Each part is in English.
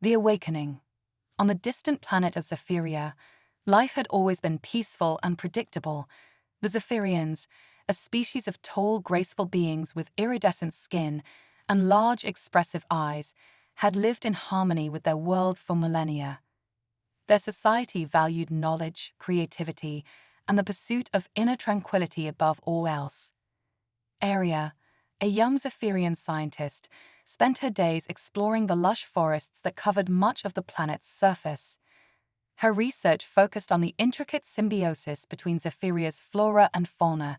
The Awakening. On the distant planet of Zephyria, life had always been peaceful and predictable. The Zephyrians, a species of tall, graceful beings with iridescent skin and large, expressive eyes, had lived in harmony with their world for millennia. Their society valued knowledge, creativity, and the pursuit of inner tranquility above all else. Aria, a young Zephyrian scientist, spent her days exploring the lush forests that covered much of the planet's surface. Her research focused on the intricate symbiosis between Zephyria's flora and fauna,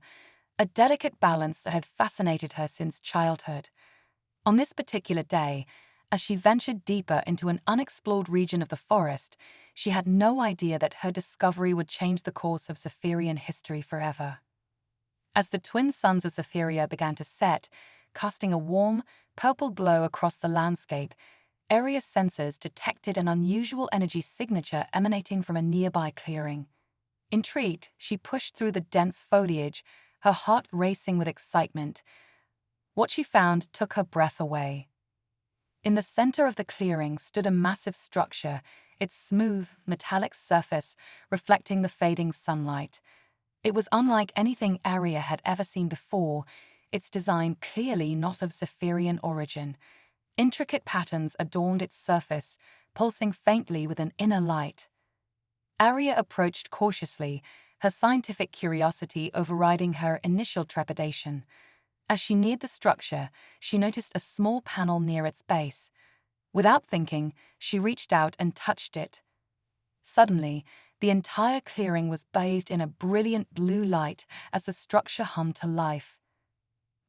a delicate balance that had fascinated her since childhood. On this particular day, as she ventured deeper into an unexplored region of the forest, she had no idea that her discovery would change the course of Zephyrian history forever. As the twin suns of Zephyria began to set, casting a warm, purple glow across the landscape, Aria's sensors detected an unusual energy signature emanating from a nearby clearing. Intrigued, she pushed through the dense foliage, her heart racing with excitement. What she found took her breath away. In the center of the clearing stood a massive structure, its smooth, metallic surface reflecting the fading sunlight. It was unlike anything Aria had ever seen before, its design clearly not of Zephyrian origin. Intricate patterns adorned its surface, pulsing faintly with an inner light. Aria approached cautiously, her scientific curiosity overriding her initial trepidation. As she neared the structure, she noticed a small panel near its base. Without thinking, she reached out and touched it. Suddenly, the entire clearing was bathed in a brilliant blue light as the structure hummed to life.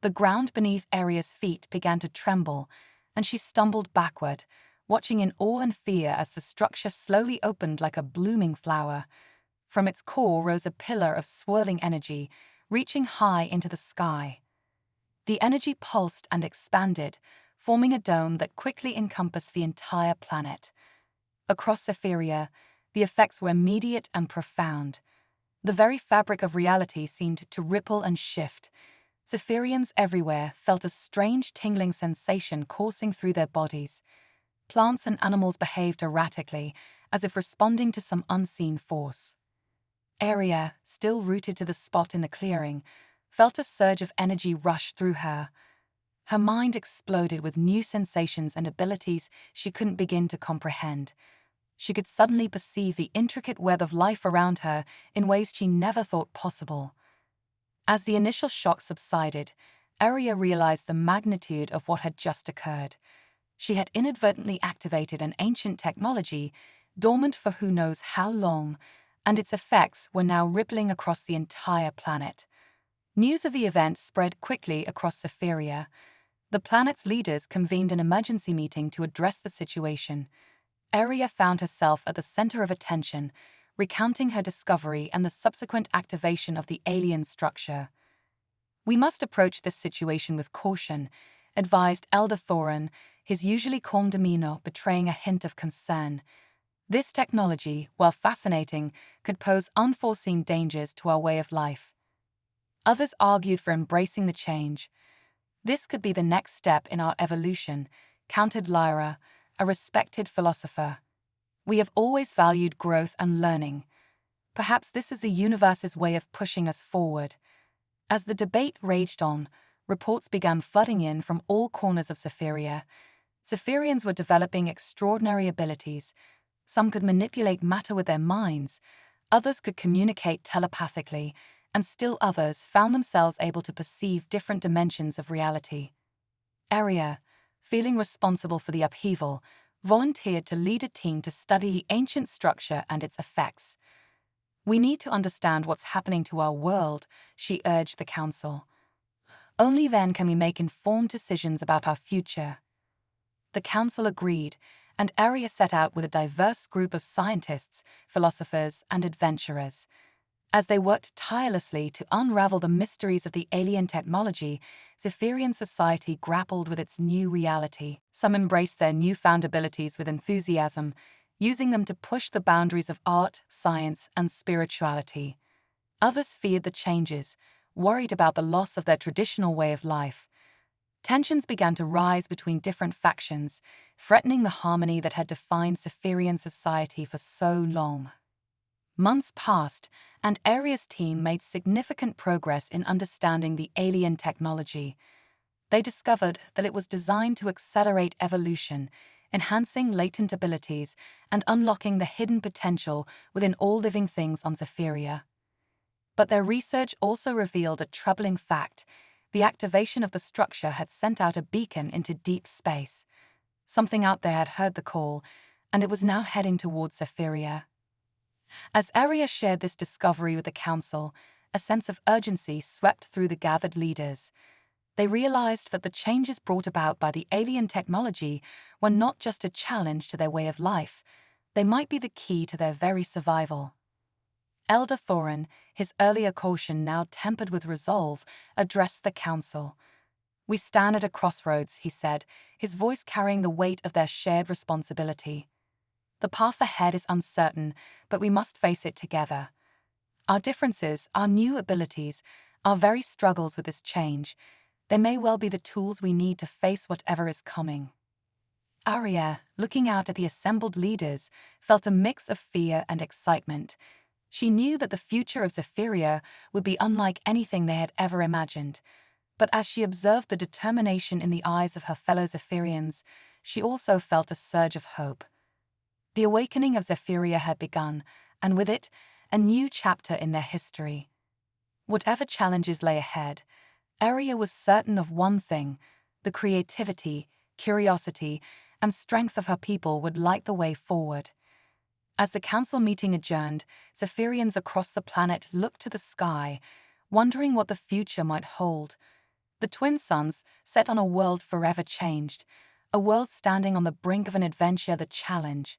The ground beneath Aria's feet began to tremble, and she stumbled backward, watching in awe and fear as the structure slowly opened like a blooming flower. From its core rose a pillar of swirling energy, reaching high into the sky. The energy pulsed and expanded, forming a dome that quickly encompassed the entire planet. Across Zephyria, the effects were immediate and profound. The very fabric of reality seemed to ripple and shift. Zephyrians everywhere felt a strange tingling sensation coursing through their bodies. Plants and animals behaved erratically, as if responding to some unseen force. Aria, still rooted to the spot in the clearing, felt a surge of energy rush through her. Her mind exploded with new sensations and abilities she couldn't begin to comprehend. She could suddenly perceive the intricate web of life around her in ways she never thought possible. As the initial shock subsided, Aria realized the magnitude of what had just occurred. She had inadvertently activated an ancient technology, dormant for who knows how long, and its effects were now rippling across the entire planet. News of the event spread quickly across Zephyria. The planet's leaders convened an emergency meeting to address the situation. Aria found herself at the center of attention, recounting her discovery and the subsequent activation of the alien structure. "We must approach this situation with caution," advised Elder Thorin, his usually calm demeanor betraying a hint of concern. "This technology, while fascinating, could pose unforeseen dangers to our way of life." Others argued for embracing the change. "This could be the next step in our evolution," countered Lyra, a respected philosopher. "We have always valued growth and learning. Perhaps this is the universe's way of pushing us forward." As the debate raged on, reports began flooding in from all corners of Zephyria. Zephyrians were developing extraordinary abilities. Some could manipulate matter with their minds, others could communicate telepathically, and still others found themselves able to perceive different dimensions of reality. Aria, feeling responsible for the upheaval, volunteered to lead a team to study the ancient structure and its effects. "We need to understand what's happening to our world," she urged the council. "Only then can we make informed decisions about our future." The council agreed, and Aria set out with a diverse group of scientists, philosophers, and adventurers. As they worked tirelessly to unravel the mysteries of the alien technology, Zephyrian society grappled with its new reality. Some embraced their newfound abilities with enthusiasm, using them to push the boundaries of art, science, and spirituality. Others feared the changes, worried about the loss of their traditional way of life. Tensions began to rise between different factions, threatening the harmony that had defined Zephyrian society for so long. Months passed, and Aria's team made significant progress in understanding the alien technology. They discovered that it was designed to accelerate evolution, enhancing latent abilities and unlocking the hidden potential within all living things on Zephyria. But their research also revealed a troubling fact. The activation of the structure had sent out a beacon into deep space. Something out there had heard the call, and it was now heading towards Zephyria. As Aria shared this discovery with the Council, a sense of urgency swept through the gathered leaders. They realized that the changes brought about by the alien technology were not just a challenge to their way of life, they might be the key to their very survival. Elder Thorin, his earlier caution now tempered with resolve, addressed the Council. "We stand at a crossroads," he said, his voice carrying the weight of their shared responsibility. "The path ahead is uncertain, but we must face it together. Our differences, our new abilities, our very struggles with this change, they may well be the tools we need to face whatever is coming." Aria, looking out at the assembled leaders, felt a mix of fear and excitement. She knew that the future of Zephyria would be unlike anything they had ever imagined. But as she observed the determination in the eyes of her fellow Zephyrians, she also felt a surge of hope. The awakening of Zephyria had begun, and with it, a new chapter in their history. Whatever challenges lay ahead, Aria was certain of one thing: the creativity, curiosity, and strength of her people would light the way forward. As the council meeting adjourned, Zephyrians across the planet looked to the sky, wondering what the future might hold. The twin suns set on a world forever changed, a world standing on the brink of an adventure that challenged.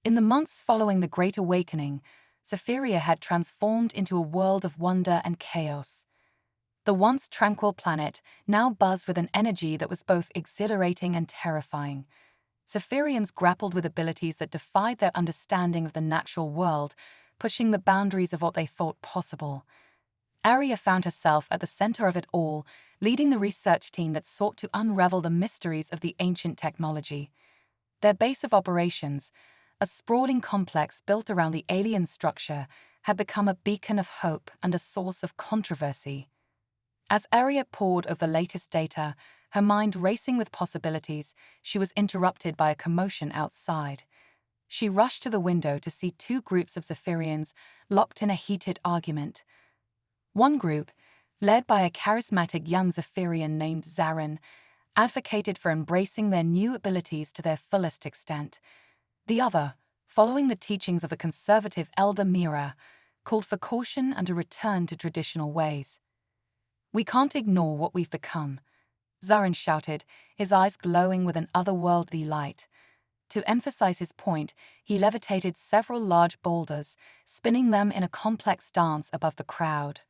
In the months following the Great Awakening, Zephyria had transformed into a world of wonder and chaos. The once tranquil planet now buzzed with an energy that was both exhilarating and terrifying. Zephyrians grappled with abilities that defied their understanding of the natural world, pushing the boundaries of what they thought possible. Aria found herself at the center of it all, leading the research team that sought to unravel the mysteries of the ancient technology. Their base of operations, a sprawling complex built around the alien structure, had become a beacon of hope and a source of controversy. As Aria pored over the latest data, her mind racing with possibilities, she was interrupted by a commotion outside. She rushed to the window to see two groups of Zephyrians locked in a heated argument. One group, led by a charismatic young Zephyrian named Zarin, advocated for embracing their new abilities to their fullest extent. The other, following the teachings of the conservative elder Mira, called for caution and a return to traditional ways. "We can't ignore what we've become," Zarin shouted, his eyes glowing with an otherworldly light. To emphasize his point, he levitated several large boulders, spinning them in a complex dance above the crowd.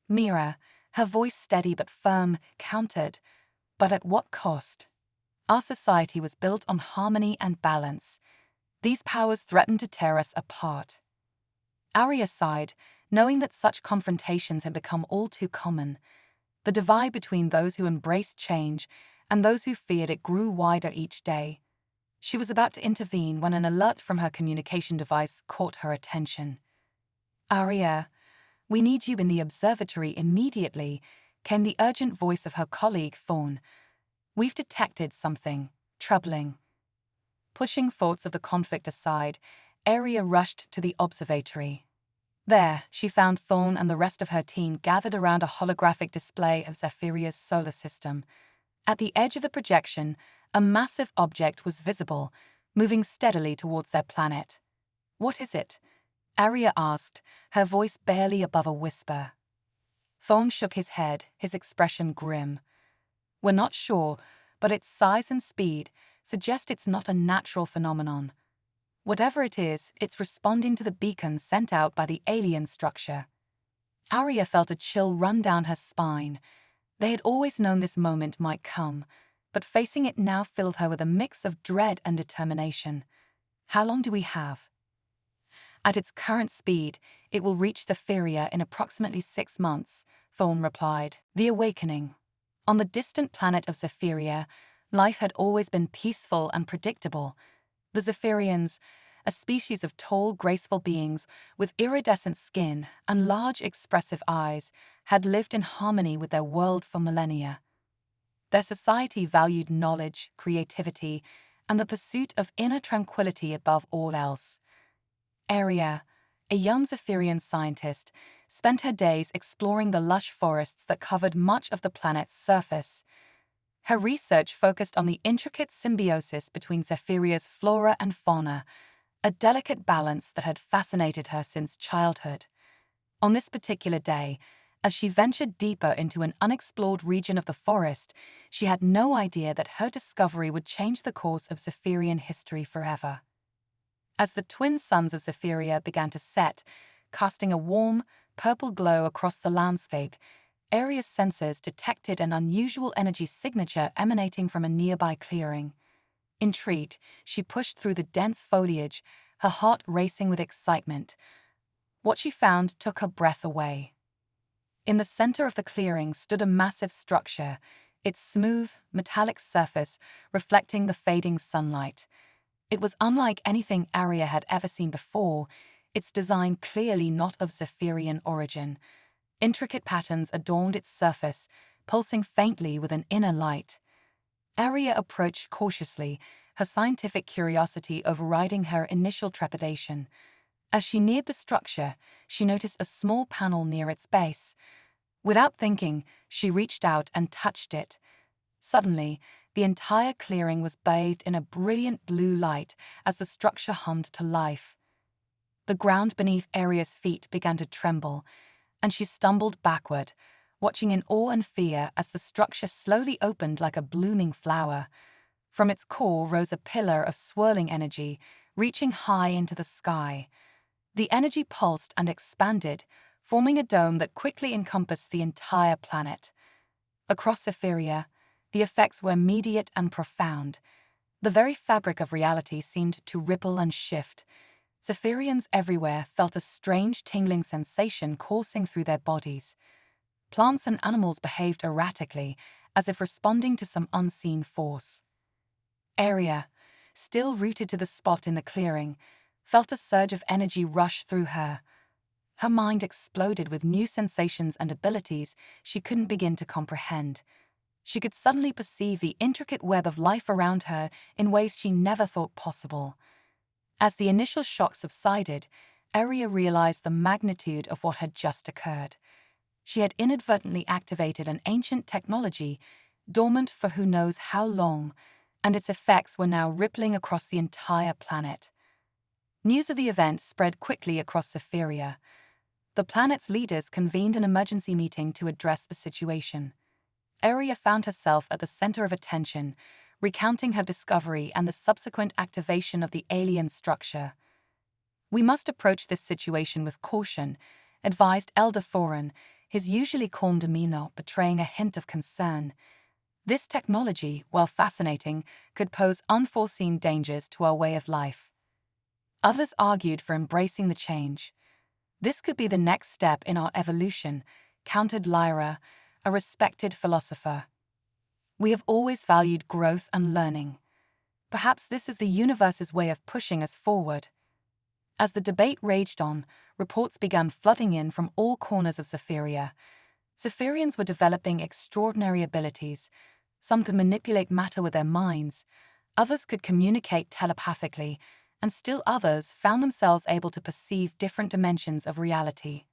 Mira, her voice steady but firm, countered, "But at what cost? Our society was built on harmony and balance. These powers threaten to tear us apart." Aria sighed, knowing that such confrontations had become all too common. The divide between those who embraced change and those who feared it grew wider each day. She was about to intervene when an alert from her communication device caught her attention. "Aria, we need you in the observatory immediately," came the urgent voice of her colleague Thorn. "We've detected something troubling." Pushing thoughts of the conflict aside, Aria rushed to the observatory. There, she found Thorn and the rest of her team gathered around a holographic display of Zephyria's solar system. At the edge of the projection, a massive object was visible, moving steadily towards their planet. "What is it?" Aria asked, her voice barely above a whisper. Thorn shook his head, his expression grim. "We're not sure, but its size and speed suggest it's not a natural phenomenon. Whatever it is, it's responding to the beacon sent out by the alien structure." Aria felt a chill run down her spine. They had always known this moment might come, but facing it now filled her with a mix of dread and determination. "How long do we have?" "At its current speed, it will reach Zephyria in approximately 6 months," Thorn replied. "The awakening. On the distant planet of Zephyria, life had always been peaceful and predictable. The Zephyrians, a species of tall, graceful beings with iridescent skin and large, expressive eyes, had lived in harmony with their world for millennia. Their society valued knowledge, creativity, and the pursuit of inner tranquility above all else. Aria, a young Zephyrian scientist, spent her days exploring the lush forests that covered much of the planet's surface. Her research focused on the intricate symbiosis between Zephyria's flora and fauna, a delicate balance that had fascinated her since childhood. On this particular day, as she ventured deeper into an unexplored region of the forest, she had no idea that her discovery would change the course of Zephyrian history forever. As the twin suns of Zephyria began to set, casting a warm, purple glow across the landscape, Aria's sensors detected an unusual energy signature emanating from a nearby clearing. Intrigued, she pushed through the dense foliage, her heart racing with excitement. What she found took her breath away. In the center of the clearing stood a massive structure, its smooth, metallic surface reflecting the fading sunlight. It was unlike anything Aria had ever seen before, its design clearly not of Zephyrian origin. Intricate patterns adorned its surface, pulsing faintly with an inner light. Aria approached cautiously, her scientific curiosity overriding her initial trepidation. As she neared the structure, she noticed a small panel near its base. Without thinking, she reached out and touched it. Suddenly, the entire clearing was bathed in a brilliant blue light as the structure hummed to life. The ground beneath Aria's feet began to tremble, and she stumbled backward, watching in awe and fear as the structure slowly opened like a blooming flower. From its core rose a pillar of swirling energy, reaching high into the sky. The energy pulsed and expanded, forming a dome that quickly encompassed the entire planet. Across Zephyria, the effects were immediate and profound. The very fabric of reality seemed to ripple and shift. Zephyrians everywhere felt a strange tingling sensation coursing through their bodies. Plants and animals behaved erratically, as if responding to some unseen force. Aria, still rooted to the spot in the clearing, felt a surge of energy rush through her. Her mind exploded with new sensations and abilities she couldn't begin to comprehend. She could suddenly perceive the intricate web of life around her in ways she never thought possible. As the initial shock subsided, Aria realized the magnitude of what had just occurred. She had inadvertently activated an ancient technology, dormant for who knows how long, and its effects were now rippling across the entire planet. News of the event spread quickly across Zephyria. The planet's leaders convened an emergency meeting to address the situation. Aria found herself at the center of attention, recounting her discovery and the subsequent activation of the alien structure. "We must approach this situation with caution," advised Elder Thorin, his usually calm demeanor betraying a hint of concern. "This technology, while fascinating, could pose unforeseen dangers to our way of life." Others argued for embracing the change. "This could be the next step in our evolution," countered Lyra, a respected philosopher. "We have always valued growth and learning. Perhaps this is the universe's way of pushing us forward." As the debate raged on, reports began flooding in from all corners of Zephyria. Zephyrians were developing extraordinary abilities. Some could manipulate matter with their minds, others could communicate telepathically, and still others found themselves able to perceive different dimensions of reality.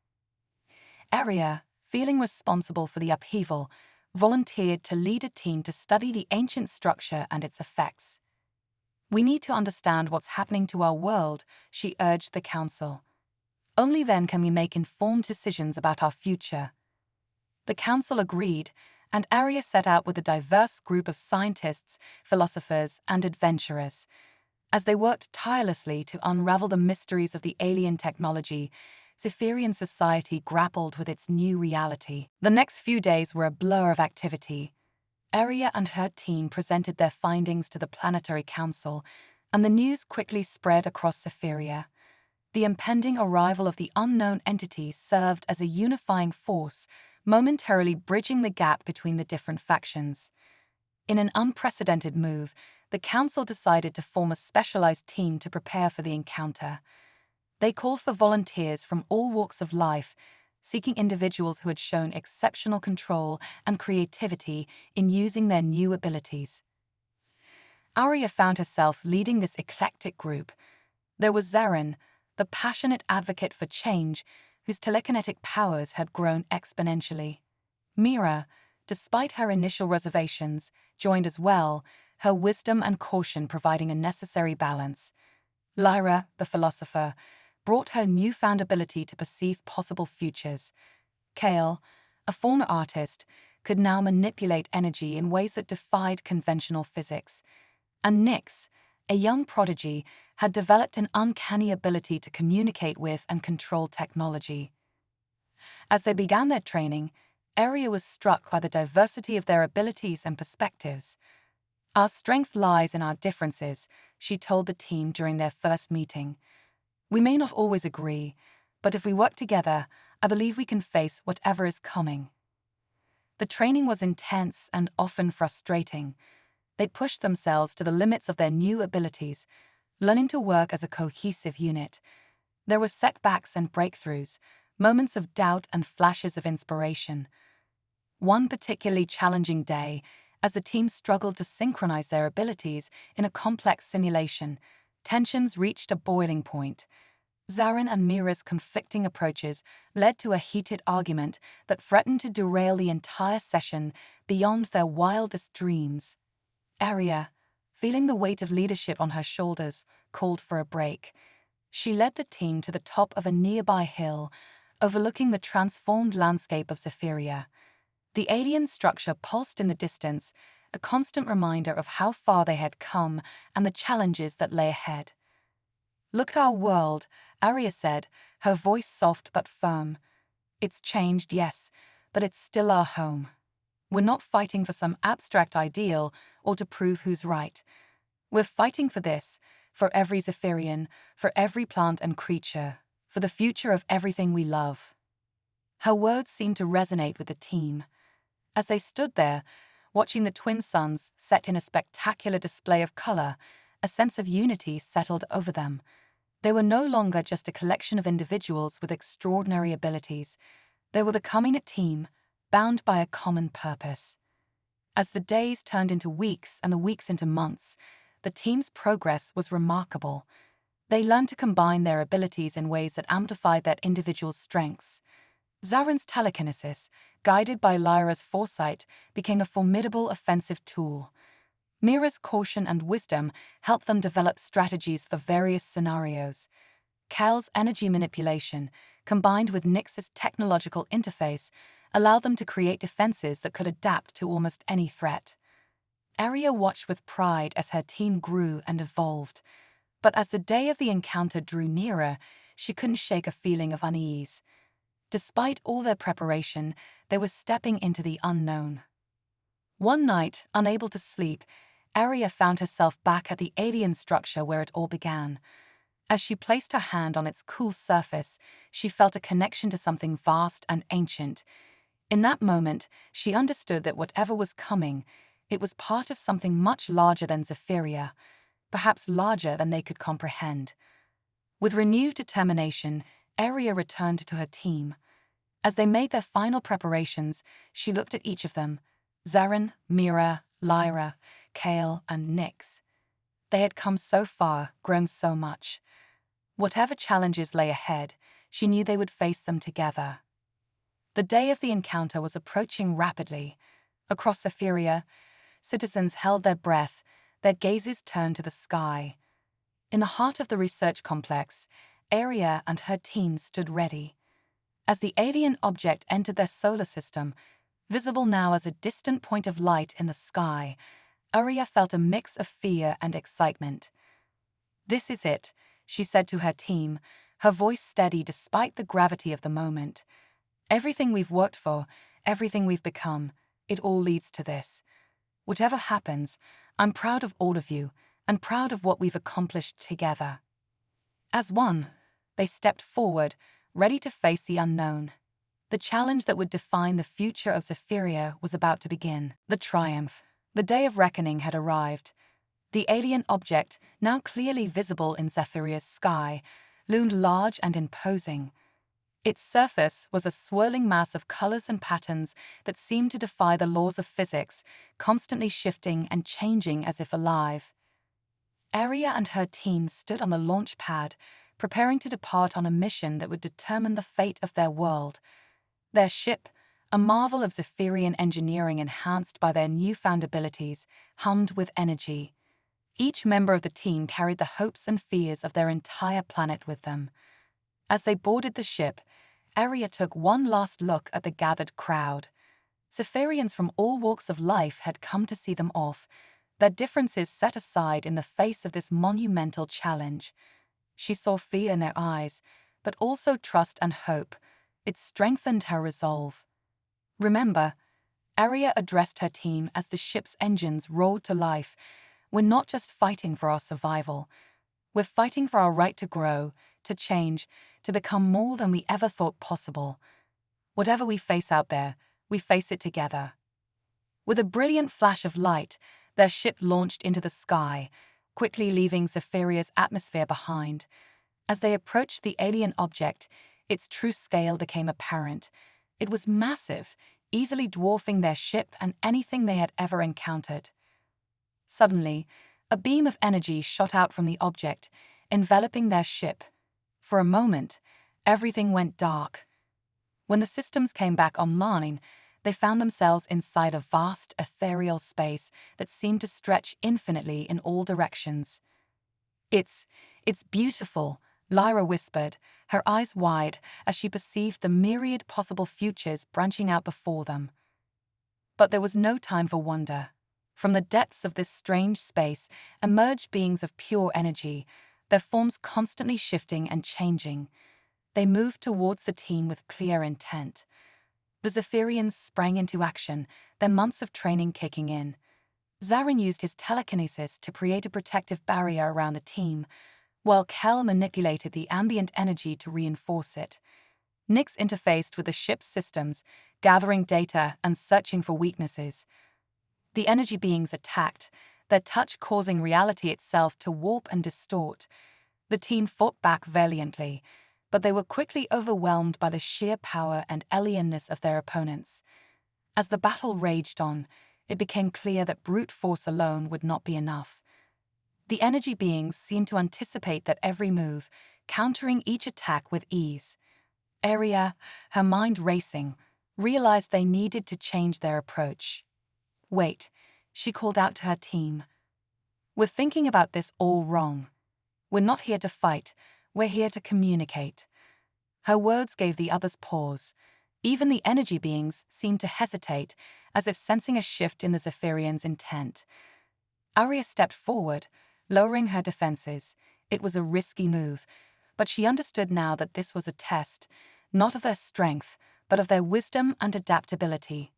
Aria, feeling responsible for the upheaval, volunteered to lead a team to study the ancient structure and its effects. "We need to understand what's happening to our world," she urged the council. "Only then can we make informed decisions about our future." The council agreed, and Aria set out with a diverse group of scientists, philosophers, and adventurers. As they worked tirelessly to unravel the mysteries of the alien technology, Zephyrian society grappled with its new reality. The next few days were a blur of activity. Aria and her team presented their findings to the Planetary Council, and the news quickly spread across Zephyria. The impending arrival of the unknown entity served as a unifying force, momentarily bridging the gap between the different factions. In an unprecedented move, the council decided to form a specialized team to prepare for the encounter. They called for volunteers from all walks of life, seeking individuals who had shown exceptional control and creativity in using their new abilities. Arya found herself leading this eclectic group. There was Zarin, the passionate advocate for change, whose telekinetic powers had grown exponentially. Mira, despite her initial reservations, joined as well, her wisdom and caution providing a necessary balance. Lyra, the philosopher, brought her newfound ability to perceive possible futures. Kale, a former artist, could now manipulate energy in ways that defied conventional physics. And Nyx, a young prodigy, had developed an uncanny ability to communicate with and control technology. As they began their training, Arya was struck by the diversity of their abilities and perspectives. "Our strength lies in our differences," she told the team during their first meeting. "We may not always agree, but if we work together, I believe we can face whatever is coming." The training was intense and often frustrating. They'd pushed themselves to the limits of their new abilities, learning to work as a cohesive unit. There were setbacks and breakthroughs, moments of doubt and flashes of inspiration. One particularly challenging day, as the team struggled to synchronize their abilities in a complex simulation, tensions reached a boiling point. Zarin and Mira's conflicting approaches led to a heated argument that threatened to derail the entire session beyond their wildest dreams. Arya, feeling the weight of leadership on her shoulders, called for a break. She led the team to the top of a nearby hill, overlooking the transformed landscape of Zephyria. The alien structure pulsed in the distance, a constant reminder of how far they had come and the challenges that lay ahead. "Look at our world," Arya said, her voice soft but firm. "It's changed, yes, but it's still our home. We're not fighting for some abstract ideal or to prove who's right. We're fighting for this, for every Zephyrian, for every plant and creature, for the future of everything we love." Her words seemed to resonate with the team. As they stood there, watching the twin suns set in a spectacular display of color, a sense of unity settled over them. They were no longer just a collection of individuals with extraordinary abilities. They were becoming a team, bound by a common purpose. As the days turned into weeks and the weeks into months, the team's progress was remarkable. They learned to combine their abilities in ways that amplified their individual strengths. Zarin's telekinesis, guided by Lyra's foresight, became a formidable offensive tool. Mira's caution and wisdom helped them develop strategies for various scenarios. Cal's energy manipulation, combined with Nyx's technological interface, allowed them to create defenses that could adapt to almost any threat. Arya watched with pride as her team grew and evolved. But as the day of the encounter drew nearer, she couldn't shake a feeling of unease. Despite all their preparation, they were stepping into the unknown. One night, unable to sleep, Arya found herself back at the alien structure where it all began. As she placed her hand on its cool surface, she felt a connection to something vast and ancient. In that moment, she understood that whatever was coming, it was part of something much larger than Zephyria, perhaps larger than they could comprehend. With renewed determination, Arya returned to her team. As they made their final preparations, she looked at each of them: Zarin, Mira, Lyra, Kale, and Nyx. They had come so far, grown so much. Whatever challenges lay ahead, she knew they would face them together. The day of the encounter was approaching rapidly. Across Zephyria, citizens held their breath, their gazes turned to the sky. In the heart of the research complex, Arya and her team stood ready. As the alien object entered their solar system, visible now as a distant point of light in the sky, Arya felt a mix of fear and excitement. "This is it," she said to her team, her voice steady despite the gravity of the moment. "Everything we've worked for, everything we've become, it all leads to this. Whatever happens, I'm proud of all of you, and proud of what we've accomplished together." As one, they stepped forward, ready to face the unknown. The challenge that would define the future of Zephyria was about to begin. The triumph. The day of reckoning had arrived. The alien object, now clearly visible in Zephyria's sky, loomed large and imposing. Its surface was a swirling mass of colors and patterns that seemed to defy the laws of physics, constantly shifting and changing as if alive. Aria and her team stood on the launch pad, preparing to depart on a mission that would determine the fate of their world. Their ship, a marvel of Zephyrian engineering enhanced by their newfound abilities, hummed with energy. Each member of the team carried the hopes and fears of their entire planet with them. As they boarded the ship, Aria took one last look at the gathered crowd. Zephyrians from all walks of life had come to see them off, their differences set aside in the face of this monumental challenge. She saw fear in their eyes, but also trust and hope. It strengthened her resolve. Remember, Aria addressed her team as the ship's engines roared to life. We're not just fighting for our survival. We're fighting for our right to grow, to change, to become more than we ever thought possible. Whatever we face out there, we face it together. With a brilliant flash of light, their ship launched into the sky, quickly leaving Zephyria's atmosphere behind. As they approached the alien object, its true scale became apparent. It was massive, easily dwarfing their ship and anything they had ever encountered. Suddenly, a beam of energy shot out from the object, enveloping their ship. For a moment, everything went dark. When the systems came back online, they found themselves inside a vast, ethereal space that seemed to stretch infinitely in all directions. It's beautiful," Lyra whispered, her eyes wide as she perceived the myriad possible futures branching out before them. But there was no time for wonder. From the depths of this strange space emerged beings of pure energy, their forms constantly shifting and changing. They moved towards the team with clear intent. The Zephyrians sprang into action, their months of training kicking in. Zarin used his telekinesis to create a protective barrier around the team, while Kel manipulated the ambient energy to reinforce it. Nyx interfaced with the ship's systems, gathering data and searching for weaknesses. The energy beings attacked, their touch causing reality itself to warp and distort. The team fought back valiantly, but they were quickly overwhelmed by the sheer power and alienness of their opponents. As the battle raged on, it became clear that brute force alone would not be enough. The energy beings seemed to anticipate that every move, countering each attack with ease. Aria, her mind racing, realized they needed to change their approach. "Wait," she called out to her team. "We're thinking about this all wrong. We're not here to fight, we're here to communicate." Her words gave the others pause. Even the energy beings seemed to hesitate, as if sensing a shift in the Zephyrians' intent. Aria stepped forward, lowering her defenses. It was a risky move, but she understood now that this was a test, not of their strength, but of their wisdom and adaptability.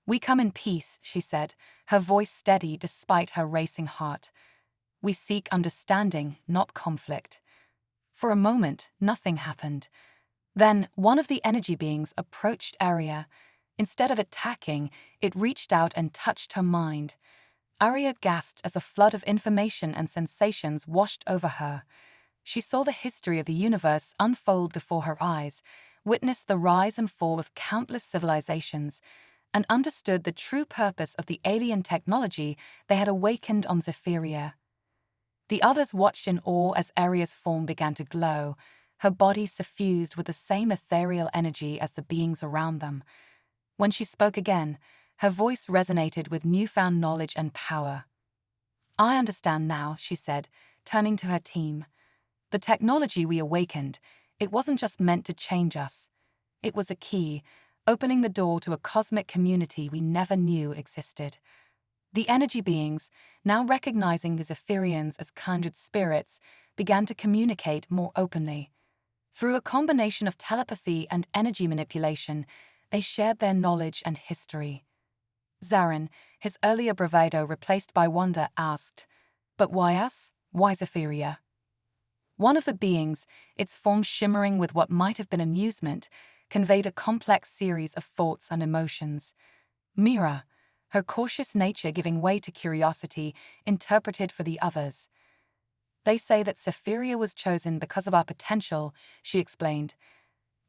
"We come in peace," she said, her voice steady despite her racing heart. "We seek understanding, not conflict." For a moment, nothing happened. Then, one of the energy beings approached Aria. Instead of attacking, it reached out and touched her mind. Aria gasped as a flood of information and sensations washed over her. She saw the history of the universe unfold before her eyes, witnessed the rise and fall of countless civilizations, and understood the true purpose of the alien technology they had awakened on Zephyria. The others watched in awe as Aria's form began to glow, her body suffused with the same ethereal energy as the beings around them. When she spoke again, her voice resonated with newfound knowledge and power. "I understand now," she said, turning to her team. "The technology we awakened, it wasn't just meant to change us. It was a key, opening the door to a cosmic community we never knew existed." The energy beings, now recognizing the Zephyrians as kindred spirits, began to communicate more openly. Through a combination of telepathy and energy manipulation, they shared their knowledge and history. Zarin, his earlier bravado replaced by wonder, asked, "But why us? Why Zephyria?" One of the beings, its form shimmering with what might have been amusement, conveyed a complex series of thoughts and emotions. Mira, her cautious nature giving way to curiosity, interpreted for the others. They say that Cytherea was chosen because of our potential, she explained.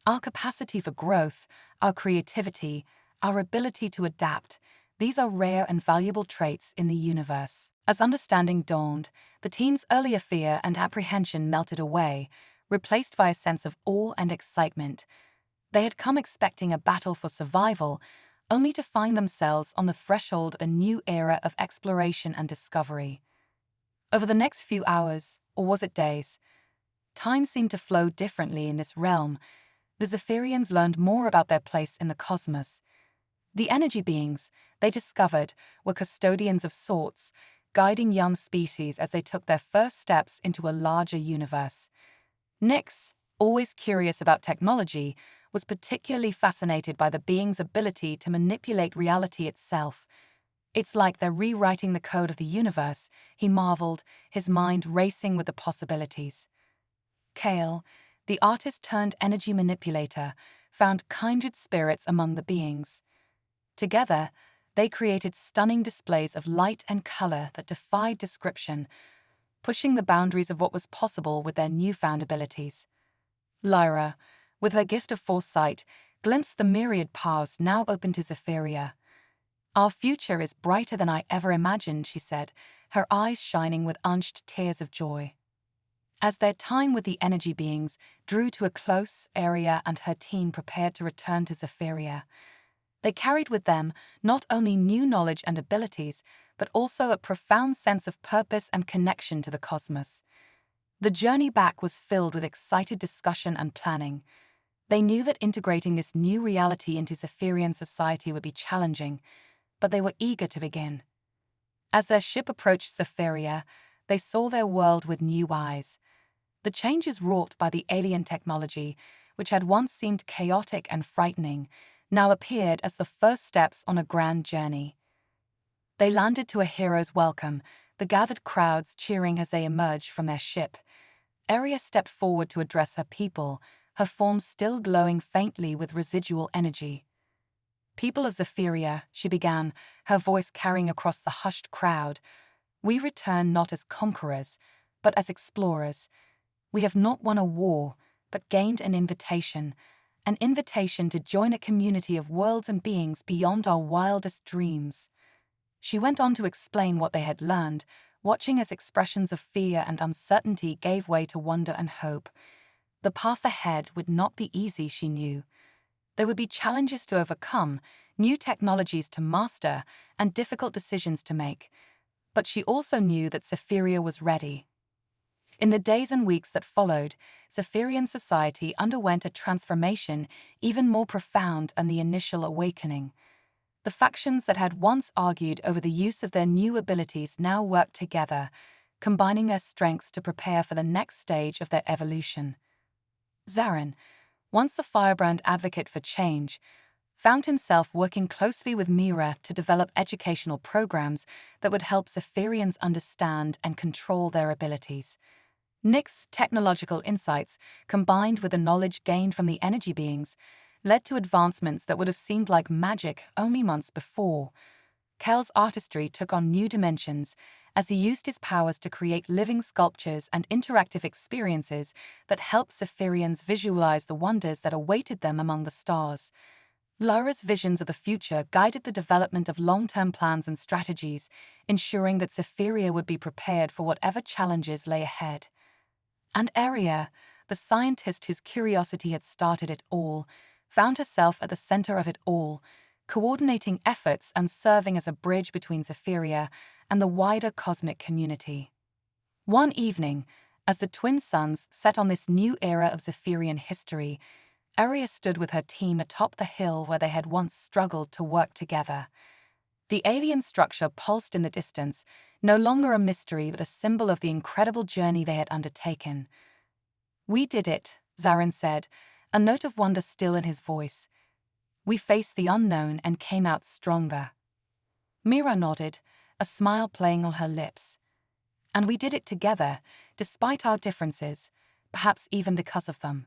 Our capacity for growth, our creativity, our ability to adapt, these are rare and valuable traits in the universe. As understanding dawned, the team's earlier fear and apprehension melted away, replaced by a sense of awe and excitement. They had come expecting a battle for survival, only to find themselves on the threshold of a new era of exploration and discovery. Over the next few hours, or was it days, time seemed to flow differently in this realm. The Zephyrians learned more about their place in the cosmos. The energy beings, they discovered, were custodians of sorts, guiding young species as they took their first steps into a larger universe. Nyx, always curious about technology, was particularly fascinated by the beings' ability to manipulate reality itself. It's like they're rewriting the code of the universe, he marveled, his mind racing with the possibilities. Kale, the artist-turned-energy manipulator, found kindred spirits among the beings. Together, they created stunning displays of light and color that defied description, pushing the boundaries of what was possible with their newfound abilities. Lyra, with her gift of foresight, glimpsed the myriad paths now open to Cytherea. Our future is brighter than I ever imagined, she said, her eyes shining with unshed tears of joy. As their time with the energy beings drew to a close, Aria and her team prepared to return to Cytherea. They carried with them not only new knowledge and abilities, but also a profound sense of purpose and connection to the cosmos. The journey back was filled with excited discussion and planning. They knew that integrating this new reality into Cytherean society would be challenging, but they were eager to begin. As their ship approached Cytherea, they saw their world with new eyes. The changes wrought by the alien technology, which had once seemed chaotic and frightening, now appeared as the first steps on a grand journey. They landed to a hero's welcome, the gathered crowds cheering as they emerged from their ship. Aria stepped forward to address her people, her form still glowing faintly with residual energy. People of Cytherea, she began, her voice carrying across the hushed crowd, we return not as conquerors, but as explorers. We have not won a war, but gained an invitation to join a community of worlds and beings beyond our wildest dreams. She went on to explain what they had learned, watching as expressions of fear and uncertainty gave way to wonder and hope. The path ahead would not be easy, she knew. There would be challenges to overcome, new technologies to master, and difficult decisions to make. But she also knew that Cytherea was ready. In the days and weeks that followed, Cytherean society underwent a transformation even more profound than the initial awakening. The factions that had once argued over the use of their new abilities now worked together, combining their strengths to prepare for the next stage of their evolution. Zarin, once a firebrand advocate for change, found himself working closely with Mira to develop educational programs that would help Cythereans understand and control their abilities. Nyx's technological insights, combined with the knowledge gained from the energy beings, led to advancements that would have seemed like magic only months before. Kel's artistry took on new dimensions as he used his powers to create living sculptures and interactive experiences that helped Cythereans visualize the wonders that awaited them among the stars. Lyra's visions of the future guided the development of long-term plans and strategies, ensuring that Cytherea would be prepared for whatever challenges lay ahead. And Aria, the scientist whose curiosity had started it all, found herself at the center of it all, coordinating efforts and serving as a bridge between Cytherea and the wider cosmic community. One evening, as the twin suns set on this new era of Cytherean history, Aria stood with her team atop the hill where they had once struggled to work together. The alien structure pulsed in the distance, no longer a mystery but a symbol of the incredible journey they had undertaken. We did it, Zarin said, a note of wonder still in his voice. We faced the unknown and came out stronger. Mira nodded, a smile playing on her lips. And we did it together, despite our differences, perhaps even because of them.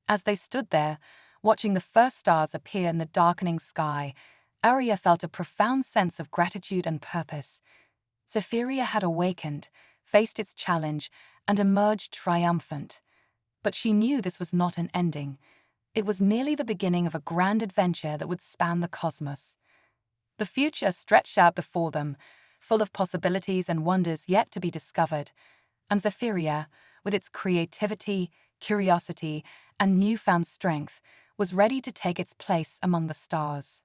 As they stood there, Watching the first stars appear in the darkening sky, Arya felt a profound sense of gratitude and purpose. Zephyria had awakened, faced its challenge, and emerged triumphant. But she knew this was not an ending. It was merely the beginning of a grand adventure that would span the cosmos. The future stretched out before them, full of possibilities and wonders yet to be discovered, and Zephyria, with its creativity, curiosity, and newfound strength, was ready to take its place among the stars.